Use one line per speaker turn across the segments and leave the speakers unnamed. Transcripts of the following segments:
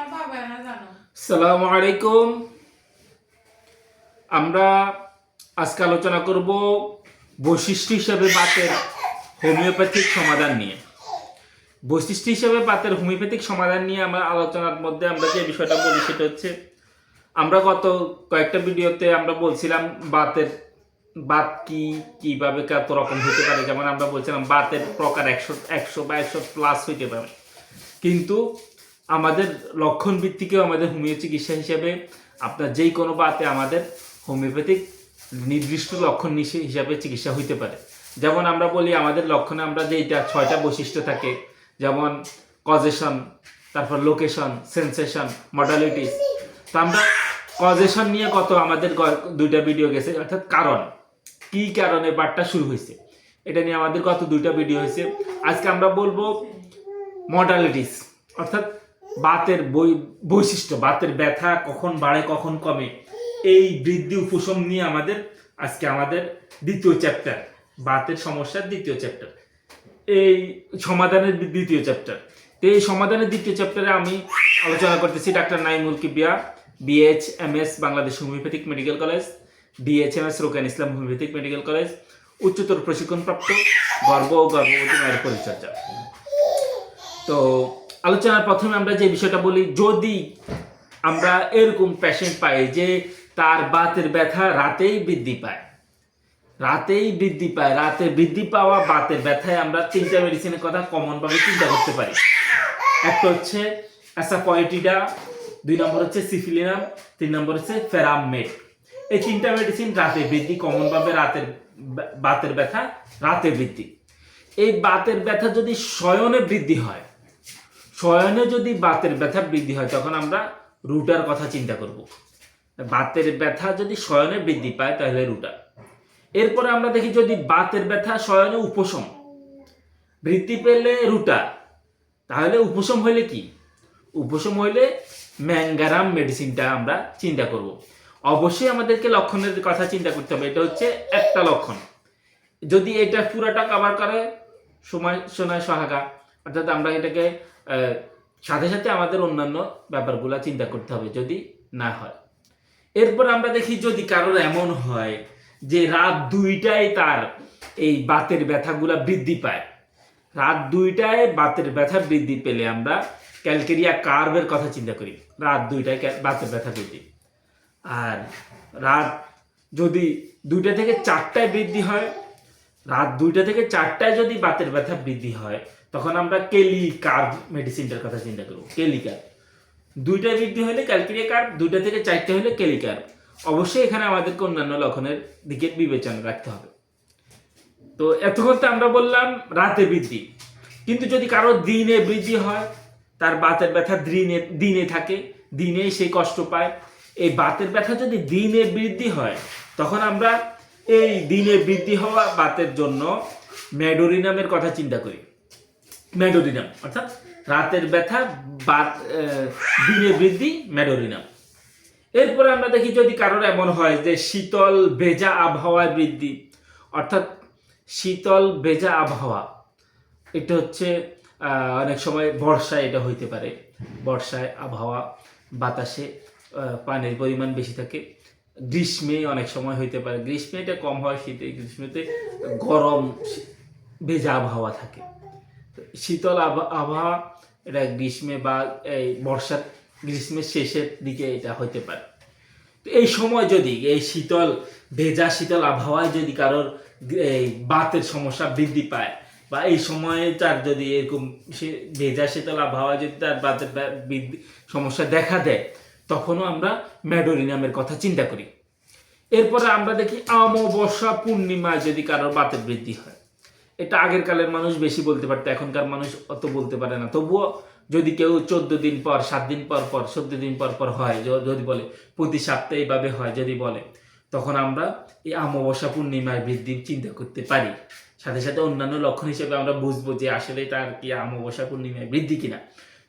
আসসালামু আলাইকুম। আমরা আজকে আলোচনা করব বৈশিষ্ট্য হিসেবে বাতের হোমিওপ্যাথিক সমাধান নিয়ে। বৈশিষ্ট্য হিসেবে বাতের হোমিওপ্যাথিক সমাধান নিয়ে আমরা আলোচনার মধ্যে আমরা যে বিষয়টা বলি সেটা হচ্ছে, আমরা গত কয়েকটা ভিডিওতে আমরা বলছিলাম বাত কিভাবে কত রকম হতে পারে। যেমন আমরা বলছিলাম বাতের প্রকার 100 বা 100+ হইতে পারে, কিন্তু আমাদের লক্ষণ ভিত্তিকেও আমাদের হোমিও চিকিৎসা হিসেবে আপনার যেই কোনো বাতে আমাদের হোমিওপ্যাথিক নির্দিষ্ট লক্ষণ হিসাবে চিকিৎসা হইতে পারে। যেমন আমরা বলি আমাদের লক্ষণে আমরা যেটা 6টা বৈশিষ্ট্য থাকে, যেমন কজেশন, তারপর লোকেশন, সেন্সেশন, মডালিটিস। তো আমরা কজেশন নিয়ে আমাদের 2টা ভিডিও গেছে, অর্থাৎ কারণ কি কারণে বাতটা শুরু হয়েছে এটা নিয়ে আমাদের গত 2টা ভিডিও হয়েছে। আজকে আমরা বলবো মডালিটিস, অর্থাৎ বাতের বৈশিষ্ট্য, বাতের ব্যথা কখন বাড়ে কখন কমে, এই বৃদ্ধি উপশম নিয়ে আজকে আমাদের দ্বিতীয় চ্যাপ্টার, বাতের সমস্যার দ্বিতীয় চ্যাপ্টার, এই সমাধানের দ্বিতীয় চ্যাপ্টার। তো এই সমাধানের দ্বিতীয় চ্যাপ্টারে আমি আলোচনা করতেছি doctor Naimul Kibria, BH-MS Bangladesh homeopathic medical college, DH-MS রোকেয়ান ইসলাম হোমিওপ্যাথিক মেডিকেল কলেজ, উচ্চতর প্রশিক্ষণপ্রাপ্ত গর্ভ ও গর্ভবতী মায়ের পরিচর্যা। তো আলোচনার প্রথমে আমরা যে বিষয়টা বলি, যদি আমরা এরকম পেশেন্ট পাই যে তার বাতের ব্যথা রাতেই বৃদ্ধি পায়, রাতে বৃদ্ধি পাওয়া বাতের ব্যথায় আমরা 3টা মেডিসিনের কথা কমনভাবে চিন্তা করতে পারি। একটা হচ্ছে অ্যাসাফয়েটিডা, 2 নম্বর হচ্ছে সিফিলিনাম, 3 নম্বর হচ্ছে ফেরামমেড। এই 3টা মেডিসিন রাতে বৃদ্ধি, কমনভাবে বাতের ব্যথা রাতে বৃদ্ধি। এই বাতের ব্যথা যদি শয়নে বৃদ্ধি হয়, যদি বাতের ব্যথা বৃদ্ধি হয়, তখন আমরা রুটার কথা চিন্তা করব। বাতের ব্যথা যদি শয়নে বৃদ্ধি পায় তাহলে রুটার। এরপরে আমরা দেখি যদি বাতের ব্যথা শয়নে উপশম বৃদ্ধি পেলে রুটার, তাহলে উপশম হইলে কি? উপশম হইলে ম্যাঙ্গারাম মেডিসিনটা আমরা চিন্তা করব। অবশ্যই আমাদেরকে লক্ষণের কথা চিন্তা করতে হবে। এটা হচ্ছে একটা লক্ষণ, যদি এটা পুরাটা কভার করে সময় সহায়তা, অর্থাৎ আমরা এটাকে সাথে সাথে আমাদের অন্যান্য ব্যাপারগুলো চিন্তা করতে হবে যদি না হয়। এরপর আমরা দেখি যদি কারোর এমন হয় যে রাত 2টায় তার এই বাতের ব্যথাগুলা বৃদ্ধি পায়, রাত 2টায় বাতের ব্যথা বৃদ্ধি পেলে আমরা ক্যালকেরিয়া কার্ভের কথা চিন্তা করি। রাত 2টায় বাতের ব্যথা বৃদ্ধি, আর রাত যদি 2টা থেকে 4টায় বৃদ্ধি হয়, রাত 2টা থেকে 4টায় যদি বাতের ব্যথা বৃদ্ধি হয়, তখন আমরা কেলি কার্ভ মেডিসিনটার কথা চিন্তা করব। কেলি কার্ভ 2টায় বৃদ্ধি হলে ক্যালকেরিয়া কার্ভ, 2টা থেকে 4টে হলে কেলি কার্ভ। অবশ্যই এখানে আমাদেরকে অন্যান্য লক্ষণের দিকে বিবেচনা রাখতে হবে। তো এতক্ষণ তো আমরা বললাম রাতে বৃদ্ধি, কিন্তু যদি কারো দিনে বৃদ্ধি হয়, তার বাতের ব্যথা দিনে থাকে, দিনেই সে কষ্ট পায়, এই বাতের ব্যথা যদি দিনে বৃদ্ধি হয়, তখন আমরা এই দিনে বৃদ্ধি হওয়া বাতের জন্য ম্যাডোরিনামের কথা চিন্তা করি। ম্যাডোরিনাম অর্থাৎ রাতের ব্যথা দিনে বৃদ্ধি, ম্যাডোরিনাম। এরপরে আমরা দেখি যদি কারোর এমন হয় যে শীতল ভেজা আবহাওয়ায় বৃদ্ধি, অর্থাৎ শীতল ভেজা আবহাওয়া, এটা হচ্ছে অনেক সময় বর্ষায় এটা হইতে পারে। বর্ষায় আবহাওয়া, বাতাসে পানির পরিমাণ বেশি থাকে। গ্রীষ্মে অনেক সময় হইতে পারে, গ্রীষ্মে এটা কম হয়, গ্রীষ্মতে গরম ভেজা আবহাওয়া থাকে। শীতল আবহাওয়া এটা গ্রীষ্মে বা এই গ্রীষ্মের শেষের দিকে এটা হইতে পারে। তো এই সময় যদি এই শীতল আবহাওয়ায় যদি কারোর এই বাতের সমস্যা বৃদ্ধি পায়, বা এই সময়ে তার যদি এরকম শীতল আবহাওয়ায় যদি তার বাতের সমস্যা দেখা দেয়, তখনও আমরা ম্যাডোরিনামের কথা চিন্তা করি। এরপরে আমরা দেখি অমাবস্যা পূর্ণিমায় যদি কারোর বাতের বৃদ্ধি হয়, এটা আগের কালের মানুষ বেশি বলতে পারতো, এখনকার মানুষ অত বলতে পারে না। তবুও যদি কেউ 14 দিন পর, 7 দিন পর 14 দিন পর হয়, যদি বলে প্রতি সপ্তাহে এইভাবে হয় যদি বলে, তখন আমরা এই অমাবস্যা পূর্ণিমায় বৃদ্ধি চিন্তা করতে পারি। সাথে সাথে অন্যান্য লক্ষণ হিসেবে আমরা বুঝবো যে আসলে তার কি অমাবস্যা পূর্ণিমায় বৃদ্ধি কিনা।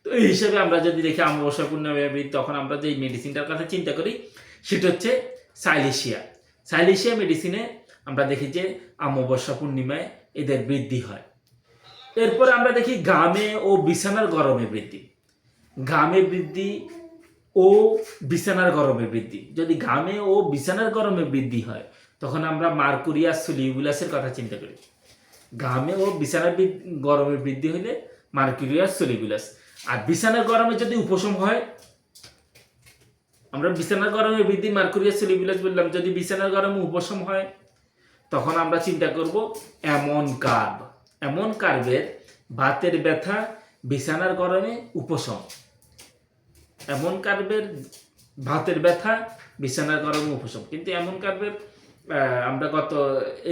তো এই হিসেবে আমরা যদি দেখি অমাবস্যা পূর্ণিমায় বৃদ্ধি, তখন আমরা যে মেডিসিনটার কথা চিন্তা করি সেটা হচ্ছে সাইলেশিয়া মেডিসিনে আমরা দেখি যে অমাবস্যা পূর্ণিমায় এদের বৃদ্ধি হয়। এরপর আমরা দেখি ঘামে ও বিছানার গরমে বৃদ্ধি। ঘামে বৃদ্ধি ও বিছানার গরমে বৃদ্ধি। যদি ঘামে ও বিছানার গরমে বৃদ্ধি হয় তখন আমরা মার্কুরিয়াস সোলিউবুলাসের কথা চিন্তা করি। ঘামে ও বিছানার গরমে বৃদ্ধি হলে মার্কুরিয়াস সোলিউবুলাস। আর বিছানার গরমে যদি উপশম হয়, আমরা বিছানার গরমে বৃদ্ধি মার্কুরিয়াস সোলিউবুলাস বললাম, যদি বিছানার গরমে উপশম হয় তখন আমরা চিন্তা করব এমন কার্ভ। এমন কার্ভের বাতের ব্যথা বিছানার গরমে উপশম। এমন কার্ভের ভাতের ব্যথা বিছানার গরমে উপশম। কিন্তু এমন কার্ভের আমরা গত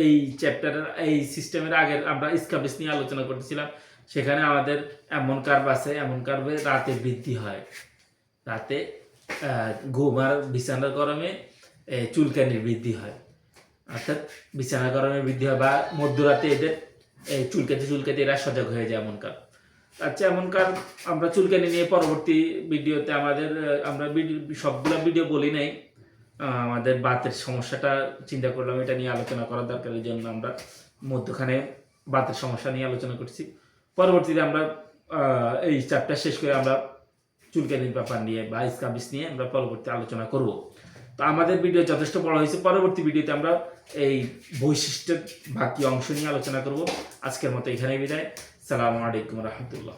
এই চ্যাপ্টারের এই সিস্টেমের আগের আমরা স্কাবিস নিয়ে আলোচনা করতেছিলাম, সেখানে আমাদের এমন কার্ভ আছে, এমন কার্ভে রাতে বৃদ্ধি হয়, রাতে ঘুমার বিছানার গরমে চুলকানির বৃদ্ধি হয়, অর্থাৎ বিছানার গরমে বৃদ্ধি হয় বা মধ্যরাতে এদের চুলকাতে এরা সজাগ হয়ে যায় এমন কার্ভ। আচ্ছা, এমন কার্ভ আমরা চুলকানি নিয়ে পরবর্তী ভিডিওতে আমরা সবগুলো ভিডিও বলি নাই, আমাদের বাতের সমস্যাটা চিন্তা করলাম এটা নিয়ে আলোচনা করার দরকার, এই জন্য আমরা মধ্যখানে বাতের সমস্যা নিয়ে আলোচনা করছি। পরবর্তীতে আমরা এই চ্যাপ্টার শেষ করে আমরা চুলকানির ব্যাপার নিয়ে বা স্কাবিস নিয়ে আমরা পরবর্তী আলোচনা করব। তো আমাদের ভিডিও যথেষ্ট বড় হয়েছে, পরবর্তী ভিডিওতে আমরা এই বৈশিষ্ট্যের বাকি অংশ নিয়ে আলোচনা করব। আজকের মতো এখানেই বিদায়। আসসালামু আলাইকুম রহমতুল্লাহ।